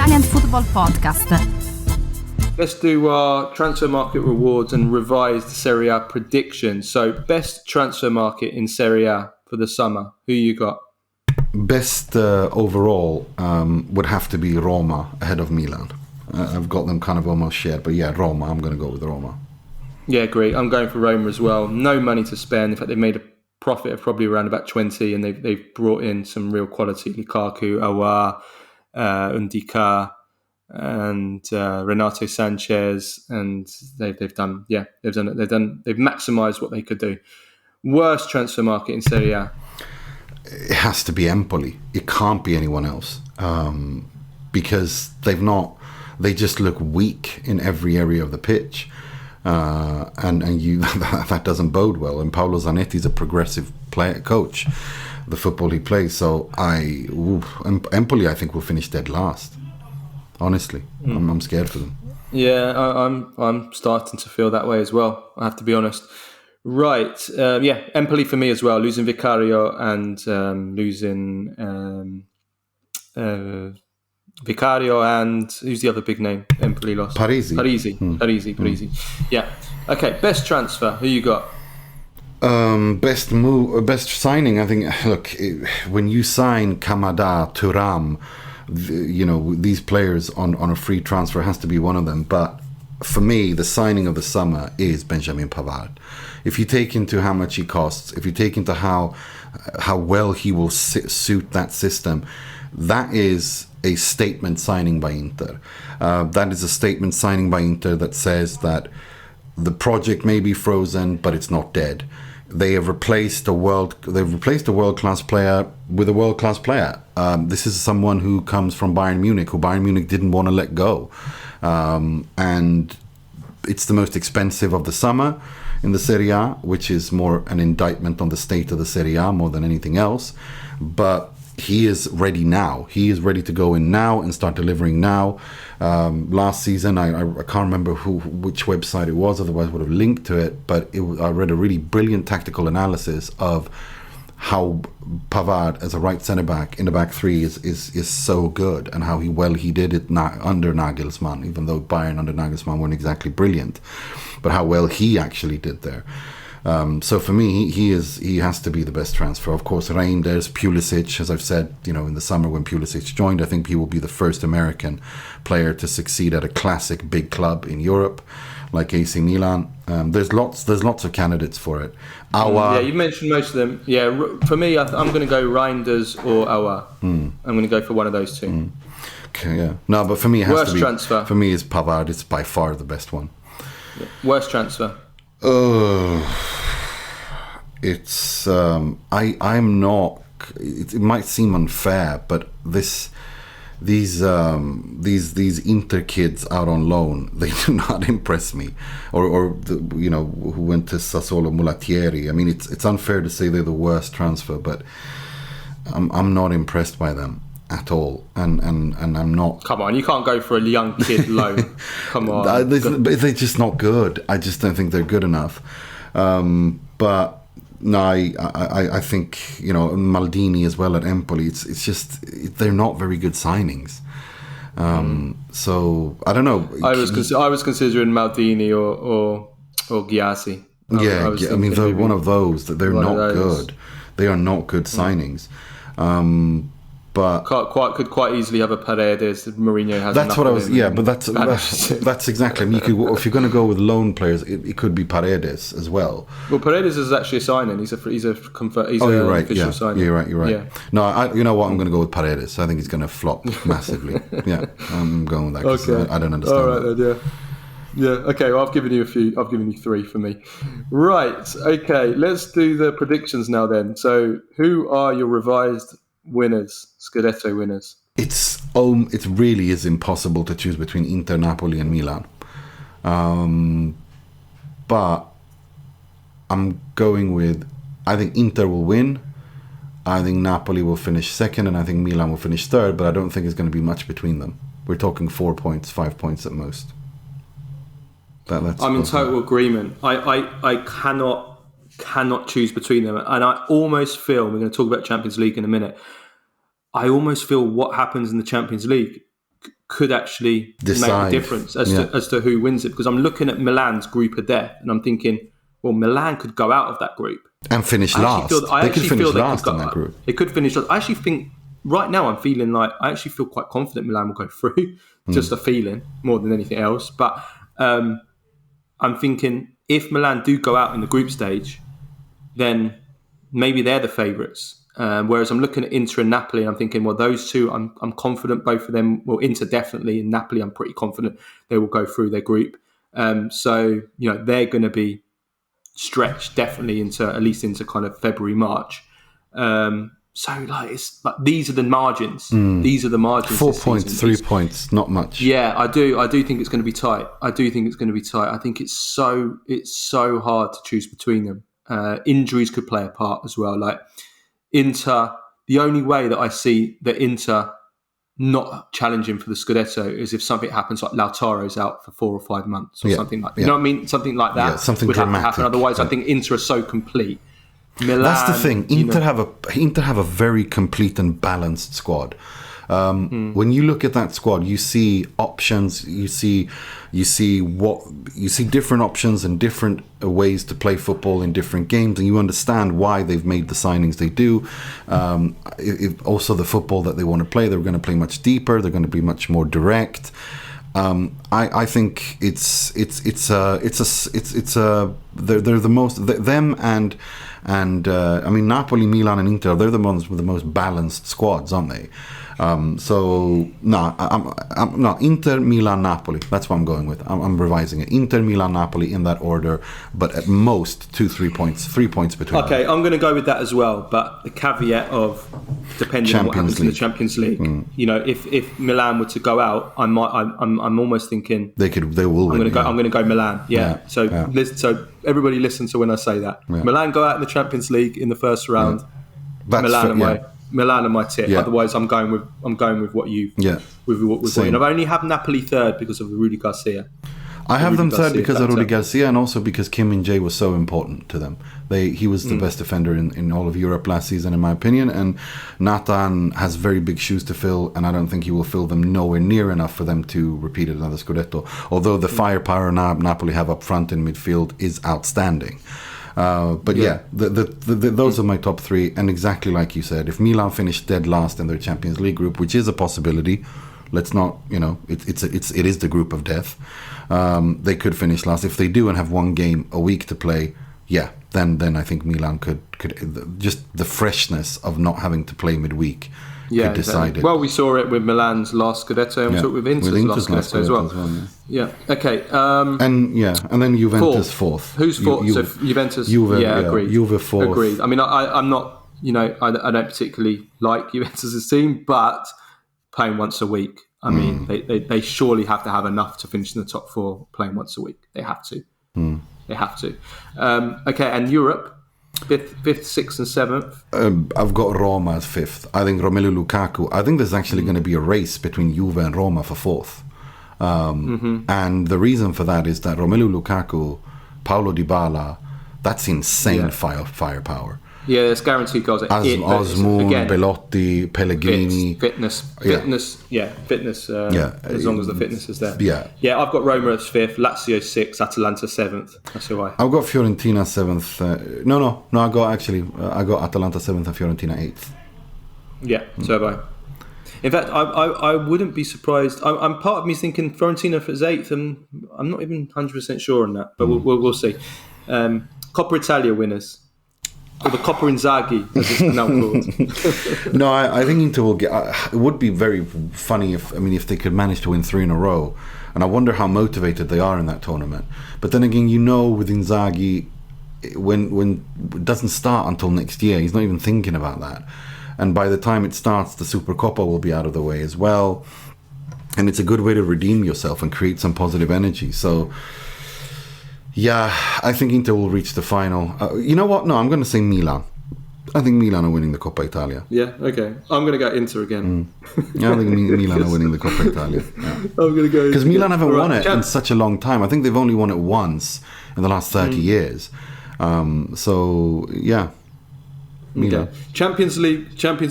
Italian Football Podcast. Let's do our transfer market rewards and revised Serie A predictions. So, best transfer market in Serie A for the summer. Who you got? Best overall would have to be Roma ahead of Milan. I've got them kind of almost shared, but yeah, Roma. I'm going to go with Roma. Yeah, great. I'm going for Roma as well. No money to spend. In fact, they've made a profit of probably around about 20, and they've brought in some real quality: Lukaku, Aouar, Undika, and Renato Sanchez, and they've maximised what they could do. Worst transfer market in Serie A. It has to be Empoli. It can't be anyone else because they just look weak in every area of the pitch, and you that doesn't bode well. And Paolo Zanetti is a progressive coach, the football he plays. So Empoli, I think, will finish dead last. Honestly, I'm scared for them. Yeah, I'm starting to feel that way as well. I have to be honest. Right, Empoli for me as well. Losing Vicario and losing Vicario and who's the other big name Empoli lost? Parisi. Yeah. Okay, best transfer. Who you got? Best signing. I think. Look, when you sign Kamada, Thuram, these players on a free transfer has to be one of them. But for me, the signing of the summer is Benjamin Pavard. If you take into how much he costs, if you take into how well he will suit that system, that is a statement signing by Inter. That is a statement signing by Inter that says that the project may be frozen, but it's not dead. They have replaced a world-class player with a world-class player. This is someone who comes from Bayern Munich, who Bayern Munich didn't want to let go. And it's the most expensive of the summer in the Serie A, which is more an indictment on the state of the Serie A more than anything else. But he is ready now. He is ready to go in now and start delivering now. Last season, I can't remember which website it was, otherwise I would have linked to it, but I read a really brilliant tactical analysis of how Pavard as a right centre-back in the back three is so good, and how he did it under Nagelsmann, even though Bayern under Nagelsmann weren't exactly brilliant, but how well he actually did there. So for me, he has to be the best transfer. Of course, Reinders, Pulisic, as I've said, in the summer when Pulisic joined, I think he will be the first American player to succeed at a classic big club in Europe, like AC Milan. There's lots of candidates for it. Yeah, you mentioned most of them. Yeah, for me, I'm going to go Reinders or Aouar. I'm going to go for one of those two. Okay, yeah. No, but for me, it has worst to be. Transfer. For me, it's Pavard. It's by far the best one. Yeah. Worst transfer. It's I'm not. It might seem unfair, but these Inter kids out on loan, they do not impress me. Or who went to Sassuolo, Mulattieri. I mean, it's unfair to say they're the worst transfer, but I'm not impressed by them at all, and I'm not. Come on, you can't go for a young kid loan. Come on, they're just not good. I just don't think they're good enough. But no, I think Maldini as well at Empoli. It's just they're not very good signings. So I don't know. I was considering Maldini or Gyasi. I mean, they're one of those that they're not good. They are not good signings. But could quite easily have a Paredes. Mourinho has. That's what I was. Yeah, but that's exactly. I mean, if you're going to go with loan players, it could be Paredes as well. Well, Paredes is actually a signing. He's you're right. Official signing. You're right. Yeah. No, you know what? I'm going to go with Paredes. I think he's going to flop massively. Yeah, I'm going with that. Okay. I don't understand. All right, then, yeah. Okay, well, I've given you a few. I've given you 3 for me. Right. Okay, let's do the predictions now then. So, who are your revised winners, Scudetto winners? It really is impossible to choose between Inter, Napoli and Milan. But I'm going with, I think Inter will win, I think Napoli will finish second, and I think Milan will finish third, but I don't think it's going to be much between them. We're talking 4 points, 5 points at most. I'm in total agreement. I cannot choose between them, and I almost feel, we're going to talk about Champions League in a minute, I almost feel what happens in the Champions League could actually decide. Make a difference as to who wins it. Because I'm looking at Milan's group of death, and I'm thinking, well, Milan could go out of that group and finish last. They could finish last in that group. They could finish last. I actually think right now I'm feeling like I actually feel quite confident Milan will go through. Just a feeling more than anything else. But I'm thinking if Milan do go out in the group stage, then maybe they're the favourites. Whereas I'm looking at Inter and Napoli, and I'm thinking, well, those two, I'm confident both of them. Well, Inter definitely, and Napoli, I'm pretty confident they will go through their group. So they're going to be stretched definitely into at least into kind of February, March. So it's like these are the margins. These are the margins. 4 points, 3 points, not much. Yeah, I do think it's going to be tight. I think it's so hard to choose between them. Injuries could play a part as well. Like Inter, the only way that I see that Inter not challenging for the Scudetto is if something happens, like Lautaro's out for 4 or 5 months or something like that. You know what I mean? Something like that. Yeah, something would dramatic. Have to happen. Otherwise, I think Inter are so complete. Milan, that's the thing. Inter have a very complete and balanced squad. When you look at that squad, you see options. You see different options and different ways to play football in different games, and you understand why they've made the signings they do. Also, the football that they want to play, they're going to play much deeper. They're going to be much more direct. I think they're the most them and I mean Napoli, Milan, and Inter. They're the ones with the most balanced squads, aren't they? I'm Inter, Milan, Napoli. That's what I'm going with. I'm revising it. Inter, Milan, Napoli in that order, but at most 2-3 points, 3 points between. Okay, I'm going to go with that as well. But the caveat of depending on what happens in the Champions League. If Milan were to go out, I'm almost thinking they will win. I'm going to go Milan. Yeah. So everybody listen to when I say that. Yeah. Milan go out in the Champions League in the first round. Milan are my tip. Yeah. Otherwise, I'm going with what you. Yeah. With what I've only have Napoli third because of Rudy Garcia. I have them third because of Rudy Garcia, and also because Kim Min-jae was so important to them. He was the best defender in all of Europe last season, in my opinion. And Nathan has very big shoes to fill, and I don't think he will fill them nowhere near enough for them to repeat another Scudetto. Although the firepower Napoli have up front in midfield is outstanding. Those are my top three, and exactly like you said, if Milan finish dead last in their Champions League group, which is a possibility, let's not, it is the group of death. They could finish last. If they do and have one game a week to play, then I think Milan could just the freshness of not having to play midweek. Could decide it. Well, we saw it with Milan's last Scudetto, and we saw it with Inter's last Scudetto as well. Okay. And then Juventus fourth. Who's fourth? So Juventus. Agreed. Juve fourth. Agreed. I mean, I'm not. I don't particularly like Juventus' team, but playing once a week. I mean, they surely have to have enough to finish in the top four. Playing once a week, they have to. They have to. Okay, and Europe. Fifth, sixth, and seventh. I've got Roma as fifth. I think Romelu Lukaku. I think there's actually going to be a race between Juve and Roma for fourth. And the reason for that is that Romelu Lukaku, Paulo Dybala, that's insane firepower. Yeah, there's guaranteed goals. Osimhen, Belotti, Pellegrini. Fitness. As long as the fitness is there. Yeah. I've got Roma as fifth, Lazio sixth, Atalanta seventh. That's who I've got Fiorentina seventh. I got Atalanta seventh and Fiorentina eighth. Yeah, so have I. In fact, I wouldn't be surprised. I'm part of me thinking Fiorentina for eighth, and I'm not even 100% sure on that, but we'll see. Coppa Italia winners. Or the Coppa Inzaghi, as it's now called. No, I think Inter will get. It would be very funny if they could manage to win 3 in a row, and I wonder how motivated they are in that tournament. But then again, with Inzaghi, when it doesn't start until next year, he's not even thinking about that. And by the time it starts, the Supercoppa will be out of the way as well, and it's a good way to redeem yourself and create some positive energy. So. Yeah, I think Inter will reach the final. You know what? No, I'm going to say Milan. I think Milan are winning the Coppa Italia. Yeah, okay. I'm going to go Inter again. Yeah, I think Milan are winning the Coppa Italia. Yeah. I'm going to go because Milan haven't won it in such a long time. I think they've only won it once in the last 30 years. So, yeah. Milan. Okay. Champions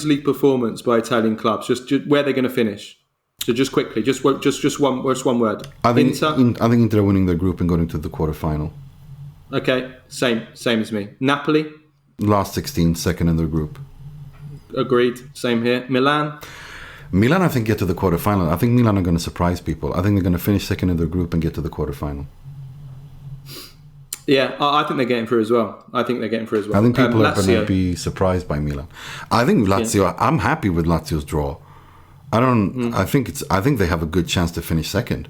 League performance by Italian clubs. Just where they're going to finish. So just quickly, just one word. I think Inter. I think Inter are winning their group and going to the quarterfinal. Okay, same as me. Napoli. Last 16, second in their group. Agreed. Same here. Milan. Milan, I think, get to the quarterfinal. I think Milan are going to surprise people. I think they're going to finish second in their group and get to the quarterfinal. Yeah, I think they're getting through as well. I think people are going to be surprised by Milan. I think Lazio. Yeah. I'm happy with Lazio's draw. I think they have a good chance to finish second.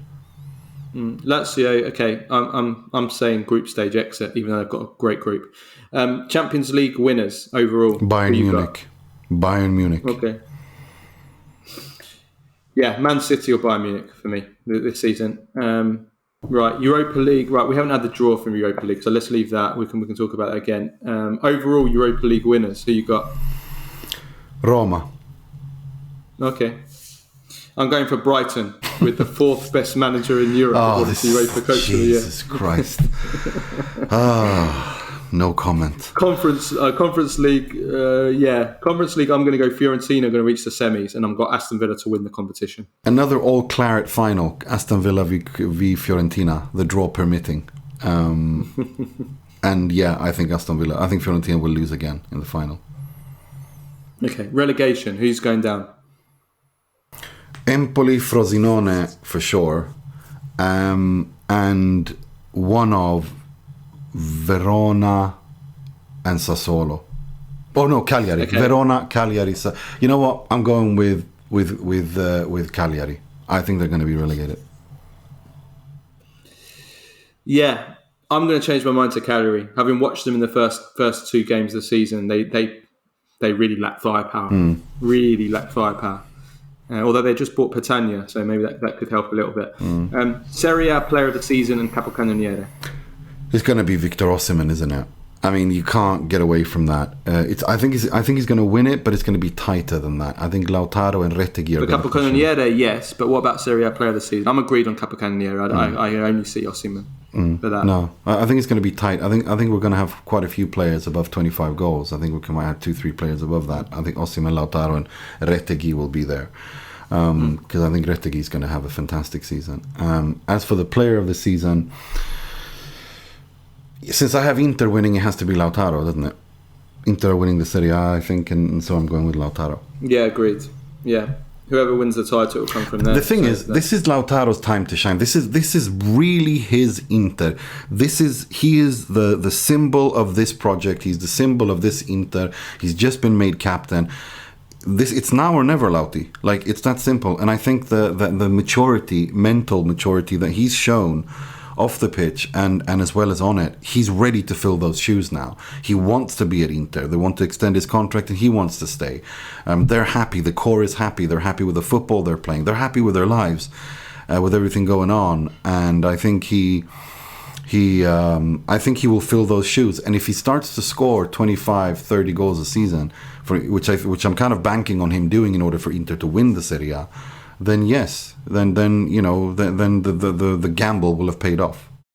Lazio. Okay, I'm saying group stage exit, even though they've got a great group. Champions League winners overall. Bayern Munich. Okay. Yeah, Man City or Bayern Munich for me this season. Right, Europa League. Right, we haven't had the draw from Europa League, so let's leave that. We can talk about that again. Overall, Europa League winners. Who you got? Roma. Okay, I'm going for Brighton with the fourth best manager in Europe. This Europa Coach of the Year. Jesus Christ. No comment. Conference League. Conference League. I'm going to go Fiorentina. Going to reach the semis, and I've got Aston Villa to win the competition. Another all-claret final. Aston Villa v Fiorentina. The draw permitting. And yeah, I think Fiorentina will lose again in the final. Okay, relegation. Who's going down? Empoli, Frosinone for sure, and one of Verona and Sassuolo. Oh no, Cagliari. Okay. Verona, Cagliari. You know what? I'm going with Cagliari. I think they're going to be relegated. Yeah, I'm going to change my mind to Cagliari. Having watched them in the first two games of the season, they really lack firepower. Really lack firepower. Although they just bought Petagna, so maybe that could help a little bit. Serie A player of the season and Capocannoniere. It's going to be Victor Osimhen, isn't it? I mean, you can't get away from that. I think he's going to win it, but it's going to be tighter than that. I think Lautaro and Retegui are going to Capocannoniere, yes, but what about Serie A player of the season? I'm agreed on Capocannoniere. I only see Osimhen for that. No, I think it's going to be tight. I think we're going to have quite a few players above 25 goals. I think we might have 2-3 players above that. I think Osimhen, Lautaro, and Retegui will be there. Because I think Retegui is going to have a fantastic season. As for the player of the season, since I have Inter winning, it has to be Lautaro, doesn't it? Inter winning the Serie A, I think, and so I'm going with Lautaro. Yeah, agreed. Yeah, whoever wins the title will come from there. The thing is, this is Lautaro's time to shine. This is really his Inter. He is the symbol of this project. He's the symbol of this Inter. He's just been made captain. It's now or never, Lauti. Like, it's that simple. And I think the maturity, mental maturity that he's shown off the pitch and as well as on it, he's ready to fill those shoes now. He wants to be at Inter. They want to extend his contract and he wants to stay. They're happy. The core is happy. They're happy with the football they're playing. They're happy with their lives, with everything going on. And I think he will fill those shoes. And if he starts to score 25, 30 goals a season, which I'm kind of banking on him doing in order for Inter to win the Serie A, then yes, then the gamble will have paid off.